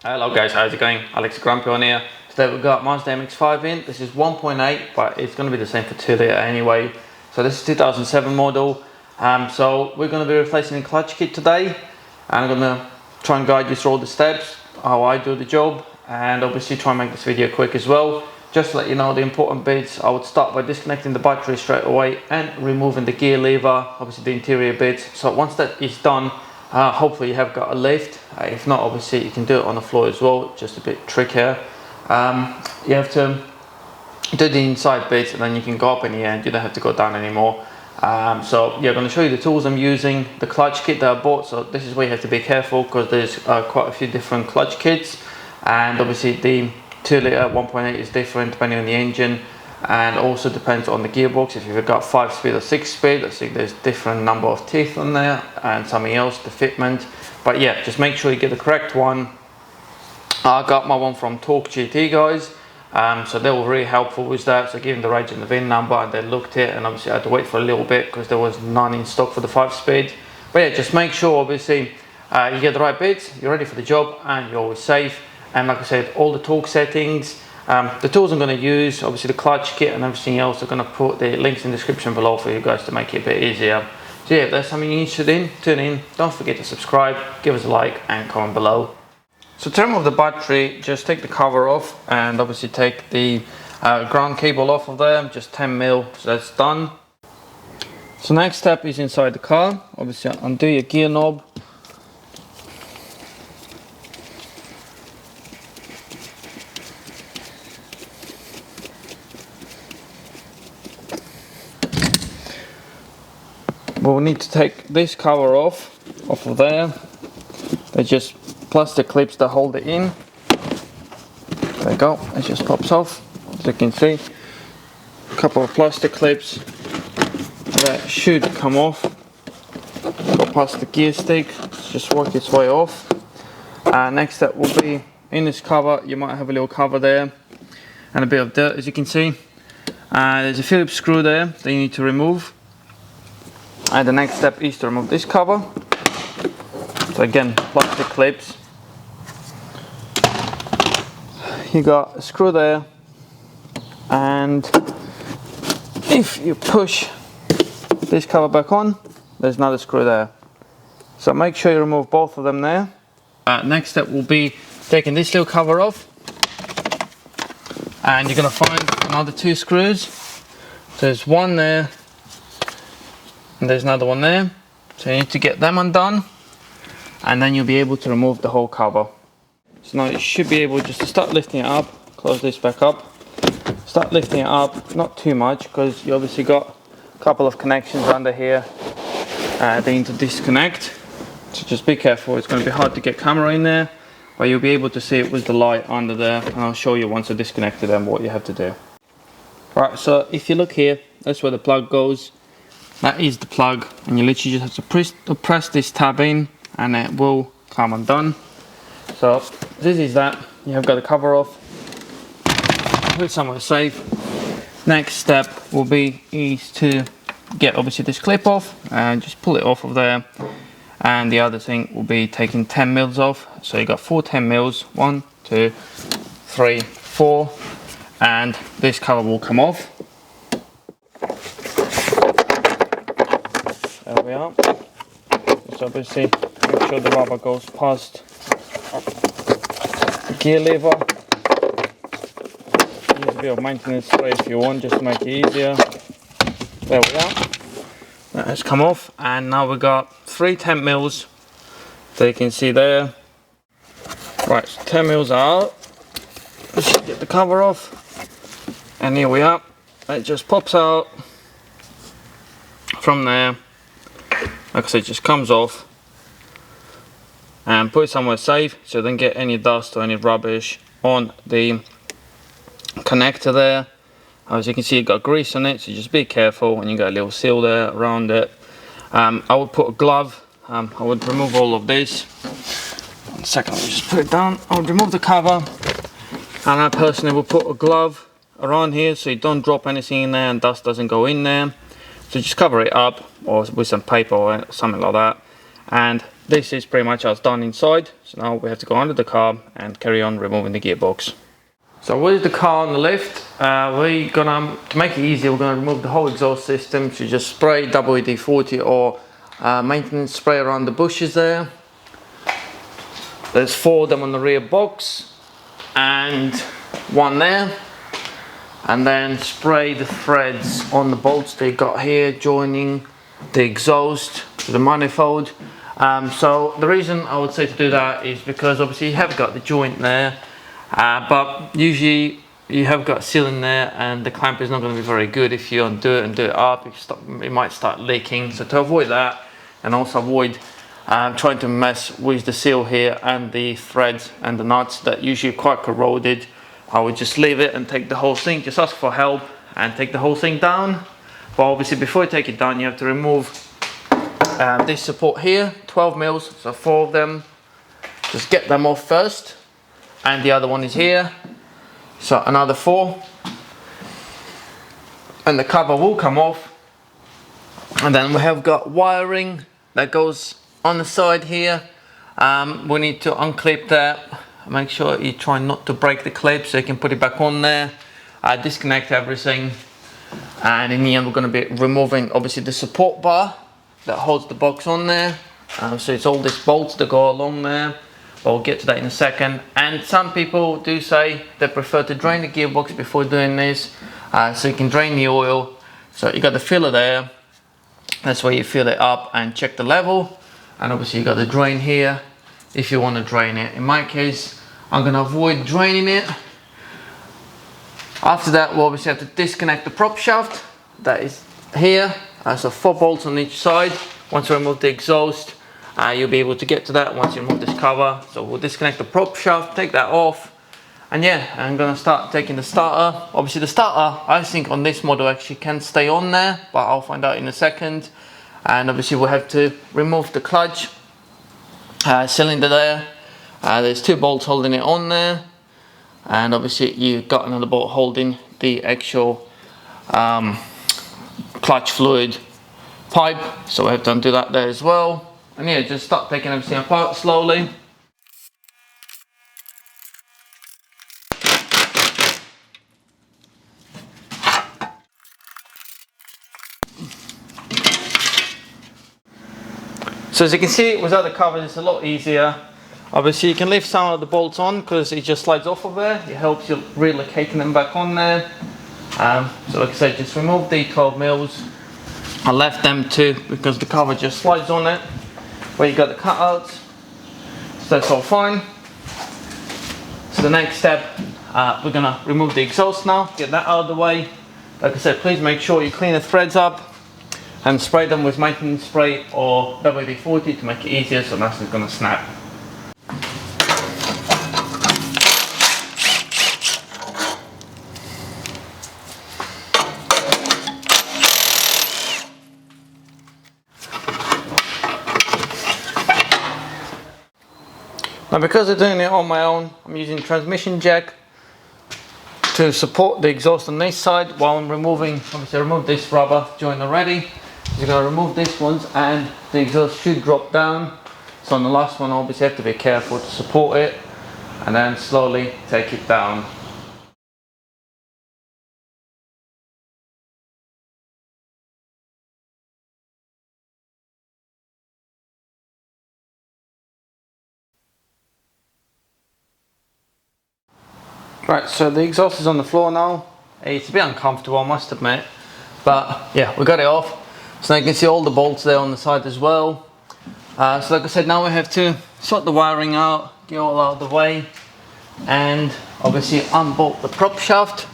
Hello guys, how's it going? Alex Grumpy on here. Today we've got Mazda MX5 in. This is 1.8, but it's going to be the same for 2 litre anyway. So this is 2007 model. So we're going to be replacing the clutch kit today. And I'm going to try and guide you through all the steps, how I do the job, and obviously try and make this video quick as well. Just to let you know the important bits, I would start by disconnecting the battery straight away and removing the gear lever, obviously the interior bits. So once that is done, hopefully you have got a lift. If not, obviously you can do it on the floor as well, just a bit trickier. You have to do the inside bits and then you can go up in the end, you don't have to go down anymore. So yeah, I'm going to show you the tools I'm using, the clutch kit that I bought. So this is where you have to be careful because there's quite a few different clutch kits, and obviously the 2 litre 1.8 is different depending on the engine, and also depends on the gearbox. If you've got 5-speed or 6-speed, I think there's different number of teeth on there and something else, the fitment. But yeah, just make sure you get the correct one. I got my one from Torque GT guys, so they were really helpful with that. So I gave them the range and the VIN number and they looked it, and obviously I had to wait for a little bit because there was none in stock for the 5-speed. But yeah, just make sure obviously you get the right bits, you're ready for the job, and you're always safe. And like I said, all the torque settings, the tools I'm going to use, obviously the clutch kit and everything else, I'm going to put the links in the description below for you guys to make it a bit easier. So yeah, if there's something you're interested in, tune in. Don't forget to subscribe, give us a like and comment below. So to remove the battery, just take the cover off and obviously take the ground cable off of there, just 10mm, so that's done. So next step is inside the car. Obviously undo your gear knob. We'll need to take this cover off of there. They're just plastic clips that hold it in. There you go, it just pops off. As you can see, a couple of plastic clips that should come off. Go past the gear stick, just work its way off. Next step will be in this cover. You might have a little cover there and a bit of dirt, as you can see. There's a Phillips screw there that you need to remove. And the next step is to remove this cover. So again, plastic clips. You got a screw there, and if you push this cover back on, there's another screw there. So make sure you remove both of them there. Next step will be taking this little cover off, and you're going to find another 2 screws. There's one there, and there's another one there. So you need to get them undone, and then you'll be able to remove the whole cover. So now you should be able just to start lifting it up, close this back up, start lifting it up, not too much because you obviously got a couple of connections under here they need to disconnect. So just be careful, it's going to be hard to get camera in there, but you'll be able to see it with the light under there, and I'll show you once I disconnected them what you have to do. Right, so if you look here, that's where the plug goes. That is the plug, and you literally just have to press this tab in and it will come undone. So this is that. You have got the cover off, put it somewhere safe. Next step will be to get obviously this clip off and just pull it off of there. And the other thing will be taking 10mm off. So you got 4 10mm, 1, 2, 3, 4, and this cover will come off. There we are. So obviously make sure the rubber goes past the gear lever. Use a bit of maintenance spray if you want, just to make it easier. There we are. That has come off, and now we've got 3 10mm that you can see there. Right, so 10mm are out. Let's get the cover off, and here we are. It just pops out from there. Like I said, it just comes off, and put it somewhere safe so you don't get any dust or any rubbish on the connector there. As you can see, it got grease on it, so just be careful, and you got a little seal there around it. I would put a glove. I would remove all of this. 1 second, let me just put it down. I would remove the cover, and I personally will put a glove around here so you don't drop anything in there and dust doesn't go in there. So just cover it up, or with some paper or something like that, and this is pretty much us done inside. So now we have to go under the car and carry on removing the gearbox. So with the car on the lift, we're gonna, to make it easier, we're gonna remove the whole exhaust system. So just spray WD-40 or maintenance spray around the bushes there. There's 4 of them on the rear box and 1 there. And then spray the threads on the bolts they got here, joining the exhaust to the manifold. So the reason I would say to do that is because obviously you have got the joint there, but usually you have got sealing there, and the clamp is not going to be very good if you undo it and do it up. It might start leaking. So to avoid that, and also avoid trying to mess with the seal here and the threads and the nuts that usually are quite corroded, I would just leave it and take the whole thing. Just ask for help and take the whole thing down. But obviously before you take it down, you have to remove this support here, 12 mils, so 4 of them. Just get them off first. And the other one is here, so another 4. And the cover will come off. And then we have got wiring that goes on the side here. We need to unclip that. Make sure you try not to break the clip so you can put it back on there. Disconnect everything, and in the end we're going to be removing obviously the support bar that holds the box on there. So it's all these bolts that go along there, but we'll get to that in a second. And some people do say they prefer to drain the gearbox before doing this, so you can drain the oil. So you got the filler there, that's where you fill it up and check the level. And obviously you got the drain here if you want to drain it. In my case, I'm going to avoid draining it. After that, we'll obviously have to disconnect the prop shaft that is here. So 4 bolts on each side. Once you remove the exhaust, you'll be able to get to that once you remove this cover. So we'll disconnect the prop shaft, take that off, and yeah, I'm going to start taking the starter. Obviously the starter, I think on this model actually can stay on there, but I'll find out in a second. And obviously we'll have to remove the clutch cylinder there. There's 2 bolts holding it on there, and obviously you've got another bolt holding the actual clutch fluid pipe, so we have to undo that there as well. And yeah, just start taking everything apart slowly. So as you can see, without the cover it's a lot easier. Obviously you can leave some of the bolts on because it just slides off of there. It helps you relocating them back on there. So like I said, just remove the 12 mils. I left them too because the cover just slides on it where you got the cutouts. So that's all fine. So the next step, we're gonna remove the exhaust now, get that out of the way. Like I said, please make sure you clean the threads up and spray them with maintenance spray or WD-40 to make it easier so nothing's gonna snap. Now because I'm doing it on my own, I'm using transmission jack to support the exhaust on this side while I'm removing, obviously I removed this rubber joint already. You're going to remove this ones and the exhaust should drop down. So on the last one obviously you have to be careful to support it and then slowly take it down. Right, so the exhaust is on the floor now. It's a bit uncomfortable, I must admit, but yeah, we got it off. So now you can see all the bolts there on the side as well. So like I said, now we have to sort the wiring out, get all out of the way, and obviously unbolt the prop shaft.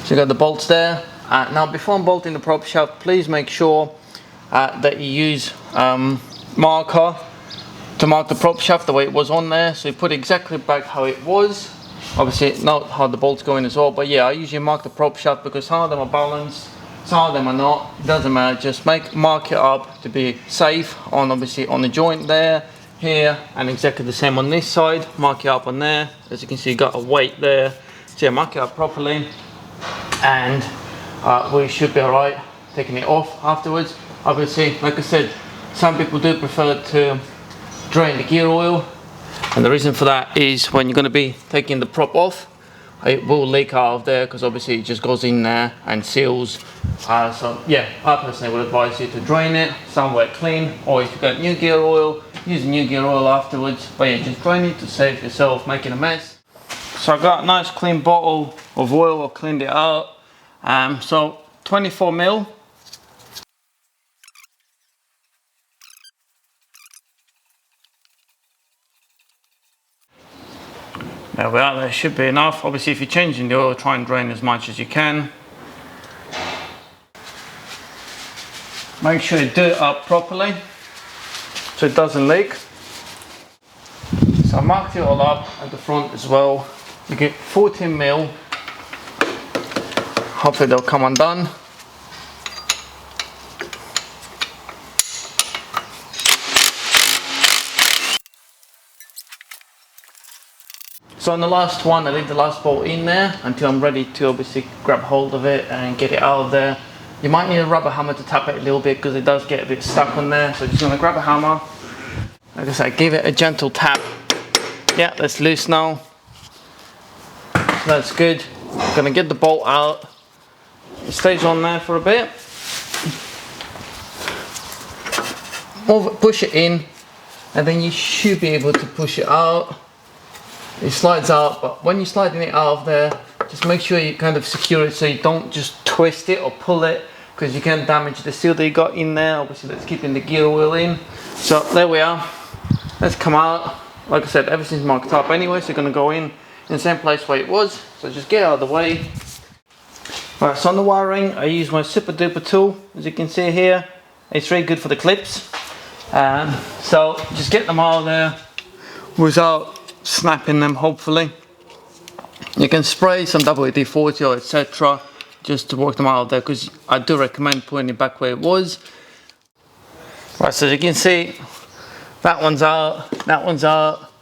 So you got the bolts there. Now before unbolting the prop shaft, please make sure that you use marker to mark the prop shaft the way it was on there. So you put it exactly back how it was. Obviously not how the bolts go in as well, but yeah, I usually mark the prop shaft because some of them are balanced, some of them are not. It doesn't matter, just mark it up to be safe on obviously on the joint there, here, and exactly the same on this side. Mark it up on there. As you can see, you got a weight there. So yeah, mark it up properly, and we should be alright taking it off afterwards. Obviously, like I said, some people do prefer to drain the gear oil, and the reason for that is when you're going to be taking the prop off, it will leak out of there because obviously it just goes in there and seals. So yeah, I personally would advise you to drain it somewhere clean, or if you've got new gear oil, use new gear oil afterwards. But yeah, just drain it to save yourself making a mess. So I got a nice clean bottle of oil. I cleaned it out. So 24 mil. There we are, there should be enough. Obviously if you're changing the oil, try and drain as much as you can. Make sure you do it up properly so it doesn't leak. So I marked it all up at the front as well. You get 14 mil. Hopefully they'll come undone. So on the last one, I leave the last bolt in there until I'm ready to obviously grab hold of it and get it out of there. You might need a rubber hammer to tap it a little bit because it does get a bit stuck on there. So just gonna grab a hammer. Like I said, give it a gentle tap. Yeah, that's loose now. So that's good. I'm gonna get the bolt out. It stays on there for a bit. Push it in, and then you should be able to push it out. It slides out, but when you're sliding it out of there, just make sure you kind of secure it so you don't just twist it or pull it, because you can damage the seal that you got in there. Obviously that's keeping the gear oil in. So there we are. Let's come out. Like I said, everything's marked up anyway, so you're going to go in the same place where it was. So just get out of the way. Right, so on the wiring, I use my super duper tool, as you can see here. It's really good for the clips. So just get them out of there without snapping them, hopefully. You can spray some WD-40 or etc. just to work them out of there, because I do recommend putting it back where it was. Right, so as you can see, that one's out, that one's out,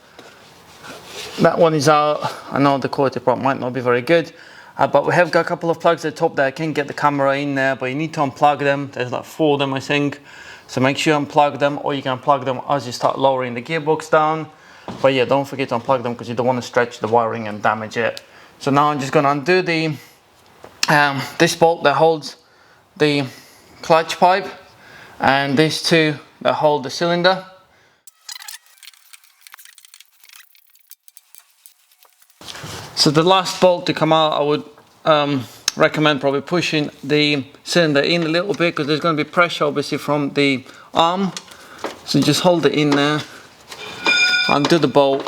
that one is out. I know the quality part might not be very good, but we have got a couple of plugs at the top there. I can get the camera in there, but you need to unplug them. There's like 4 of them, I think. So make sure you unplug them, or you can unplug them as you start lowering the gearbox down. But yeah, don't forget to unplug them because you don't want to stretch the wiring and damage it. So now I'm just going to undo the this bolt that holds the clutch pipe, and these 2 that hold the cylinder. So the last bolt to come out, I would recommend probably pushing the cylinder in a little bit, because there's going to be pressure obviously from the arm. So just hold it in there. Undo the bolt,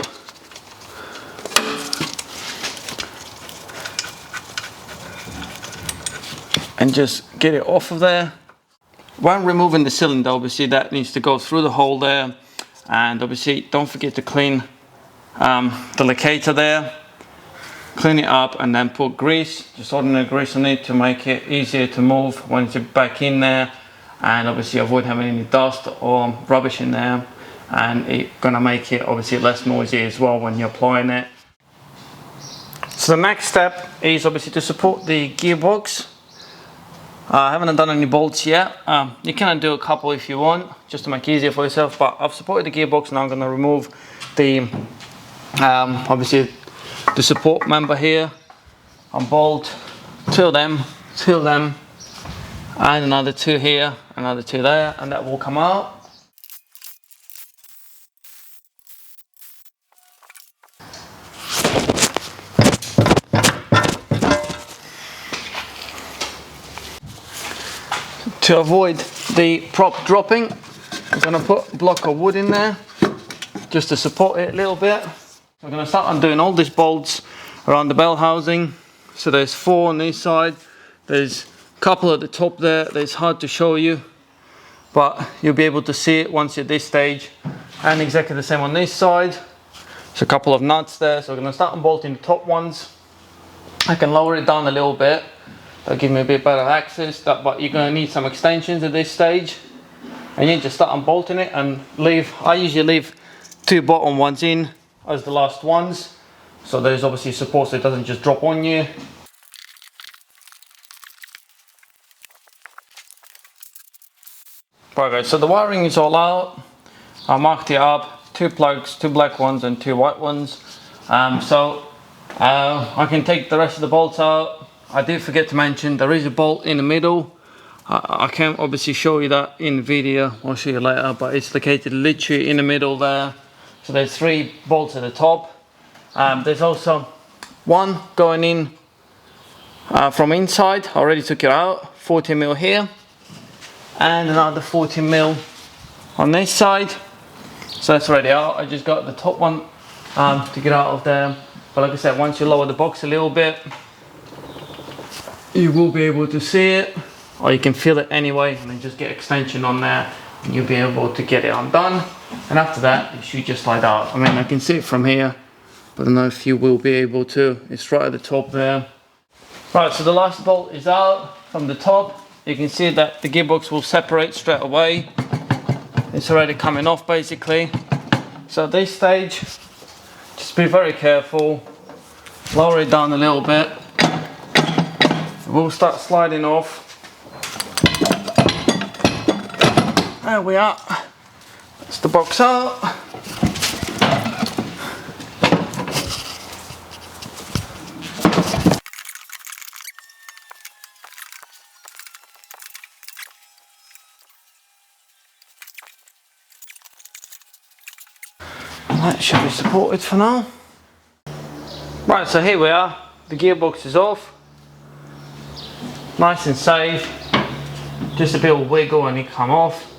and just get it off of there. When removing the cylinder, obviously that needs to go through the hole there, and obviously don't forget to clean the locator there. Clean it up and then put grease, just ordinary grease on it to make it easier to move once you're back in there, and obviously avoid having any dust or rubbish in there. And it's gonna make it obviously less noisy as well when you're applying it. So the next step is obviously to support the gearbox. I haven't done any bolts yet. You can do a couple if you want, just to make it easier for yourself, but I've supported the gearbox. Now I'm gonna remove the obviously the support member here, and bolt 2 of them, 2 of them, and another 2 here, another 2 there, and that will come out. To avoid the prop dropping, I'm going to put a block of wood in there just to support it a little bit. I'm going to start undoing all these bolts around the bell housing. So there's 4 on this side, there's a couple at the top there. It's hard to show you, but you'll be able to see it once you're at this stage, and exactly the same on this side. So a couple of nuts there. So we're going to start unbolting the top ones. I can lower it down a little bit. That'll give me a bit better access, but you're going to need some extensions at this stage. And you just start unbolting it and leave. I usually leave 2 bottom ones in as the last ones. So there's obviously support so it doesn't just drop on you. Right guys, so the wiring is all out. I marked it up 2 plugs, 2 black ones and 2 white ones. I can take the rest of the bolts out. I did forget to mention there is a bolt in the middle. I can't obviously show you that in the video, I'll show you later, but it's located literally in the middle there. So there's 3 bolts at the top. There's also one going in from inside. I already took it out, 40mm here, and another 40mm on this side. So that's already out. I just got the top one to get out of there. But like I said, once you lower the box a little bit, you will be able to see it, or you can feel it anyway, and then just get extension on there and you'll be able to get it undone. And after that, it should just slide out. I mean, I can see it from here, but I don't know if you will be able to. It's right at the top there. Right, so the last bolt is out from the top. You can see that the gearbox will separate straight away. It's already coming off basically. So at this stage, just be very careful, lower it down a little bit. It will start sliding off. There we are. That's the box out. That should be supported for now. Right, so here we are. The gearbox is off. Nice and safe. Just a bit of wiggle and it come off.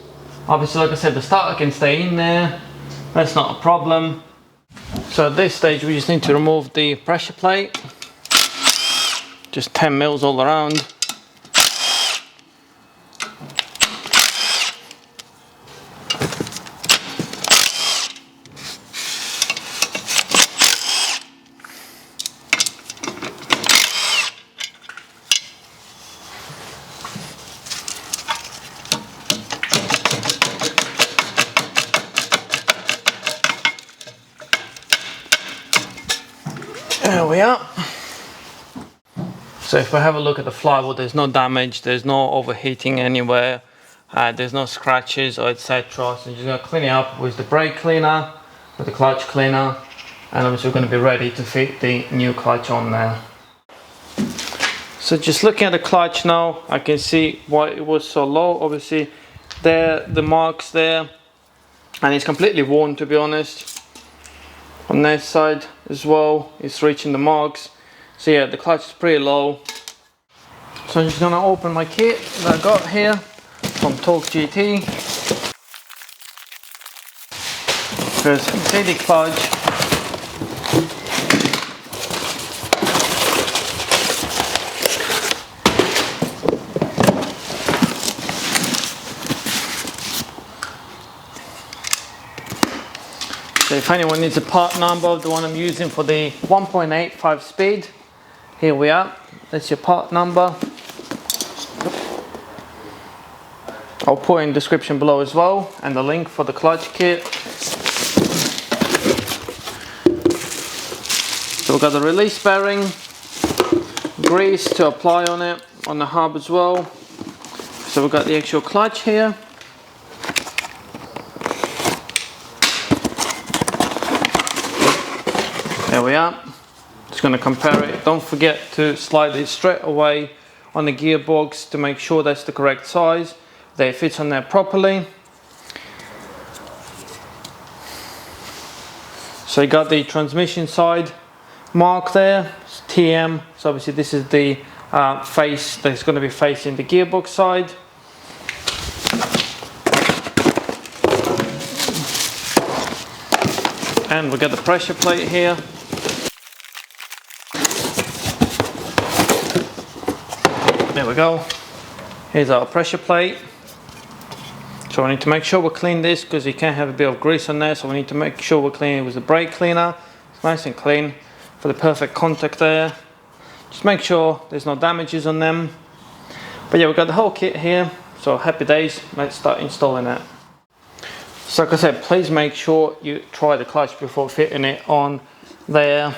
Obviously, like I said, the starter can stay in there. That's not a problem. So at this stage, we just need to remove the pressure plate. Just 10 mils all around. There we are. So if we have a look at the flywheel, there's no damage, there's no overheating anywhere, there's no scratches or etc. So you're just going to clean it up with the brake cleaner, with the clutch cleaner, and obviously we're going to be ready to fit the new clutch on there. So just looking at the clutch now, I can see why it was so low. Obviously there, the marks there, and it's completely worn, to be honest. On that side as well, it's reaching the marks. So yeah, the clutch is pretty low. So I'm just gonna open my kit that I got here from Torque GT. Because see the clutch, so if anyone needs a part number of the one I'm using for the 1.85 speed, here we are. That's your part number. I'll put in the description below as well, and the link for the clutch kit. So we've got the release bearing, grease to apply on it, on the hub as well. So we've got the actual clutch here. There we are. Just going to compare it. Don't forget to slide it straight away on the gearbox to make sure that's the correct size, that it fits on there properly. So you got the transmission side mark there, it's TM. So obviously this is the face that's going to be facing the gearbox side. And we got the pressure plate here. There we go. Here's our pressure plate. So we need to make sure we clean this because you can have a bit of grease on there. So we need to make sure we clean it with the brake cleaner. It's nice and clean for the perfect contact there. Just make sure there's no damages on them. But yeah, we've got the whole kit here. So happy days. Let's start installing it. So like I said, please make sure you try the clutch before fitting it on there.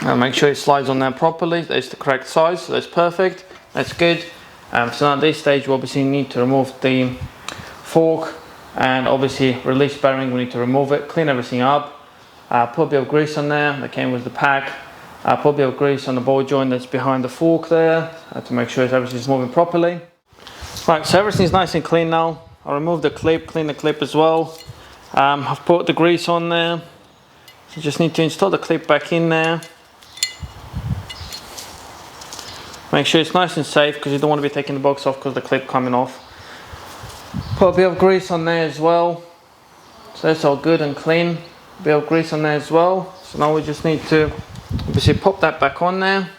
And make sure it slides on there properly. That's the correct size, so that's perfect. That's good. So now at this stage we obviously need to remove the fork and obviously release bearing, we need to remove it, clean everything up, put a bit of grease on there that came with the pack, put a bit of grease on the ball joint that's behind the fork there to make sure everything's moving properly. Right, so everything's nice and clean now. I removed the clip, clean the clip as well. I've put the grease on there. You just need to install the clip back in there. Make sure it's nice and safe because you don't want to be taking the box off because the clip coming off. Put a bit of grease on there as well. So that's all good and clean. A bit of grease on there as well. So now we just need to obviously pop that back on there.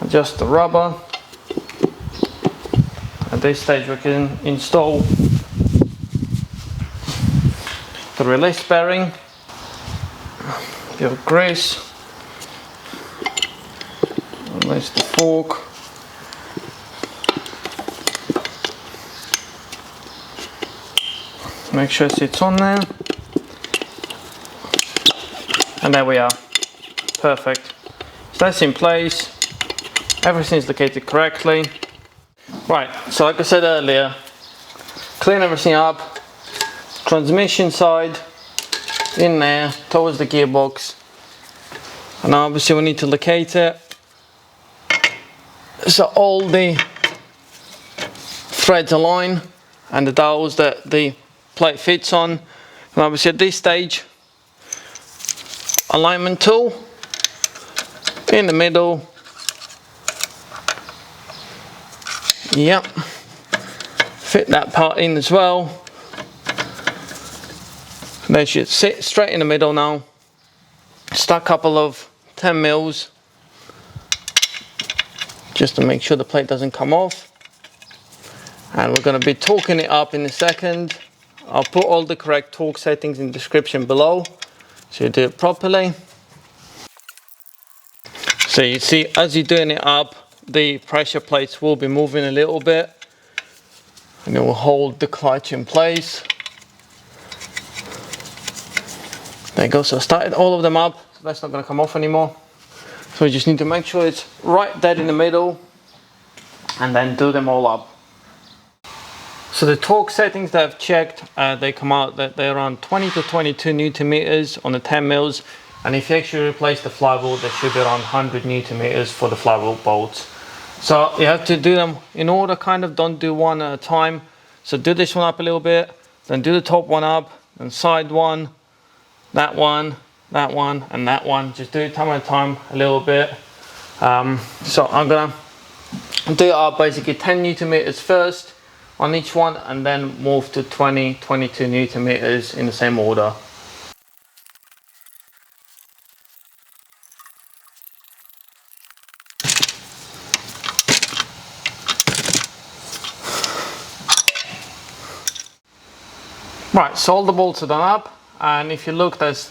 Adjust the rubber. At this stage we can install the release bearing, a bit of grease, release the fork, make sure it sits on there, and there we are, perfect. So that's in place, everything's located correctly. Right, so like I said earlier, clean everything up, transmission side in there towards the gearbox, and obviously we need to locate it so all the threads align and the dowels that the plate fits on. And obviously at this stage, alignment tool in the middle. Yep, fit that part in as well. They should sit straight in the middle now. Stuck a couple of 10 mils just to make sure the plate doesn't come off. And we're going to be torquing it up in a second. I'll put all the correct torque settings in the description below so you do it properly. So you see, as you're doing it up, the pressure plates will be moving a little bit and it will hold the clutch in place. There you go, so I started all of them up, so that's not going to come off anymore. So we just need to make sure it's right dead in the middle and then do them all up. So the torque settings that I've checked, they come out that they're around 20 to 22 Newton meters on the 10 mils. And if you actually replace the flywheel, they should be around 100 Newton meters for the flywheel bolts. So you have to do them in order, kind of, don't do one at a time. So do this one up a little bit, then do the top one up, then side one, that one, and that one. Just do it time at a time, a little bit. So I'm gonna do it up basically 10 Newton meters first on each one, and then move to 20, 22 Newton meters in the same order. Right, so all the bolts are done up, and if you look, there's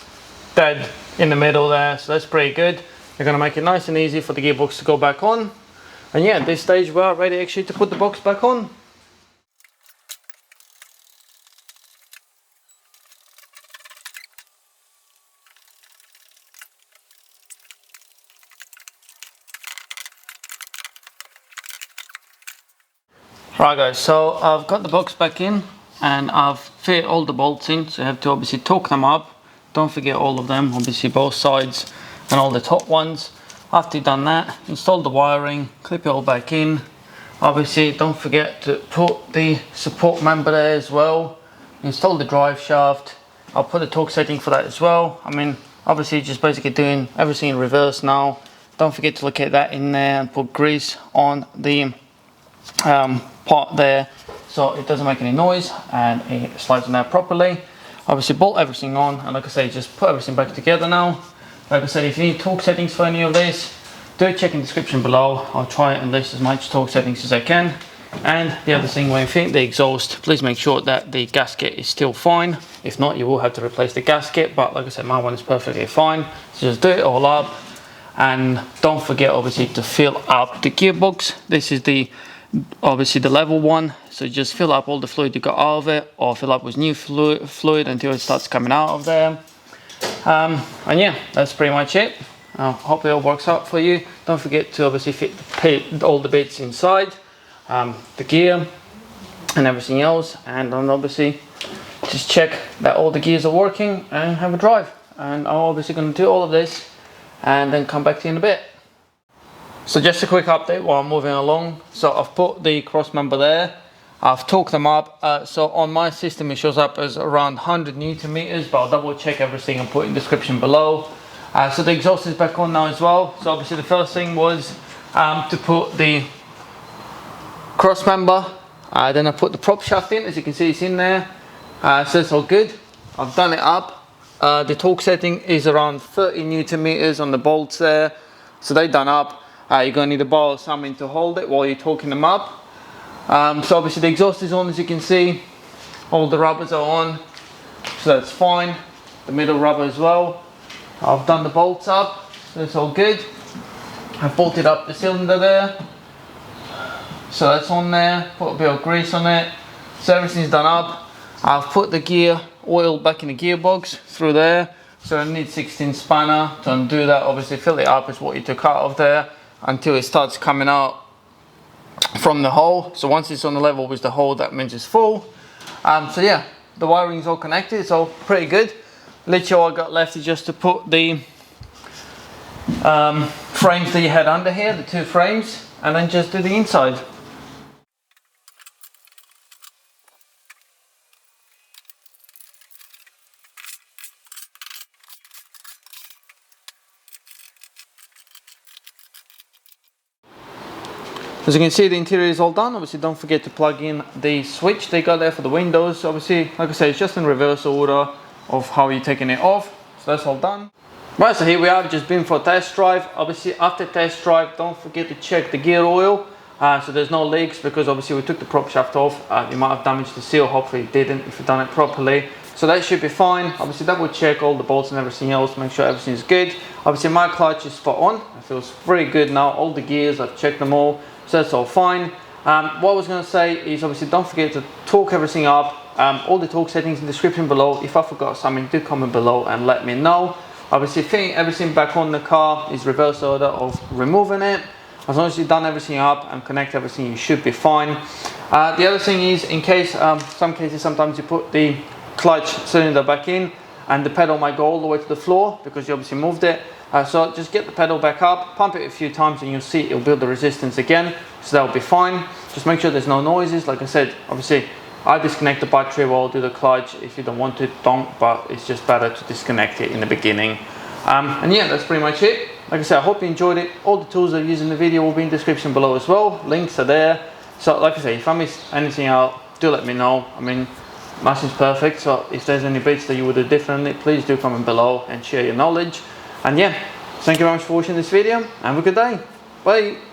dead in the middle there, so that's pretty good. You're going to make it nice and easy for the gearbox to go back on. And yeah, at this stage we're ready actually to put the box back on. Right guys, so I've got the box back in and I've fit all the bolts in, so you have to obviously torque them up. Don't forget all of them, obviously both sides and all the top ones. After you've done that, install the wiring, clip it all back in. Obviously don't forget to put the support member there as well. Install the drive shaft. I'll put the torque setting for that as well. I mean, obviously just basically doing everything in reverse now. Don't forget to locate that in there and put grease on the part there so it doesn't make any noise and it slides on there properly. Obviously bolt everything on, and like I say, just put everything back together now. Like I said, if you need torque settings for any of this, do check in the description below. I'll try and list as much torque settings as I can. And the other thing, when you fit the exhaust, please make sure that the gasket is still fine. If not, you will have to replace the gasket, but like I said, my one is perfectly fine. So just do it all up, and don't forget obviously to fill up the gearbox. This is the obviously the level one, so just fill up all the fluid you got out of it, or fill up with new fluid until it starts coming out of there. And yeah, that's pretty much it. Hope it all works out for you. Don't forget to obviously fit the all the bits inside, the gear and everything else, and then obviously just check that all the gears are working and have a drive. And I'm obviously going to do all of this and then come back to you in a bit. So just a quick update while I'm moving along. So I've put the cross member there, I've torqued them up. So on my system it shows up as around 100 Newton meters, but I'll double check everything and put in the description below. So the exhaust is back on now as well. So obviously the first thing was to put the cross member, then I put the prop shaft in. As you can see, it's in there, so it's all good. I've done it up. The torque setting is around 30 Newton meters on the bolts there, so they're done up. You're going to need to borrow something to hold it while you're torquing them up. So obviously the exhaust is on, as you can see. All the rubbers are on, so that's fine. The middle rubber as well. I've done the bolts up, so it's all good. I've bolted up the cylinder there, so that's on there. Put a bit of grease on it, so everything's done up. I've put the gear oil back in the gearbox through there, so I need 16 spanner to undo that. Obviously fill it up is what you took out of there until it starts coming out from the hole. So once it's on the level with the hole, that means it's full. So yeah, the wiring is all connected, so pretty good. Literally all I got left is just to put the frames that you had under here, the two frames, and then just do the inside. As you can see, the interior is all done. Obviously don't forget to plug in the switch they got there for the windows. Obviously, like I said, it's just in reverse order of how you're taking it off. So that's all done. Right, so here we are, just been for a test drive. Obviously after test drive, don't forget to check the gear oil. So there's no leaks, because obviously we took the prop shaft off. You might have damaged the seal, hopefully it didn't if you've done it properly. So that should be fine. Obviously double check all the bolts and everything else, make sure everything's good. Obviously my clutch is spot on. It feels very good now. All the gears, I've checked them all. So that's all fine. What I was going to say is obviously don't forget to torque everything up. All the torque settings in the description below. If I forgot something, do comment below and let me know. Obviously fitting everything back on the car is reverse order of removing it. As long as you've done everything up and connect everything, you should be fine. The other thing is, in case, sometimes you put the clutch cylinder back in and the pedal might go all the way to the floor because you obviously moved it. So just get the pedal back up, pump it a few times, and you'll see it'll build the resistance again, so that'll be fine. Just make sure there's no noises. Like I said, obviously I disconnect the battery while I do the clutch. If you don't want to, don't, but it's just better to disconnect it in the beginning. And yeah, that's pretty much it. Like I said, I hope you enjoyed it. All the tools I use in the video will be in the description below as well. Links are there. So like I say, if I missed anything out, do let me know. I mean, nothing's perfect, so if there's any bits that you would do differently, please do comment below and share your knowledge. And yeah, thank you very much for watching this video. Have a good day. Bye.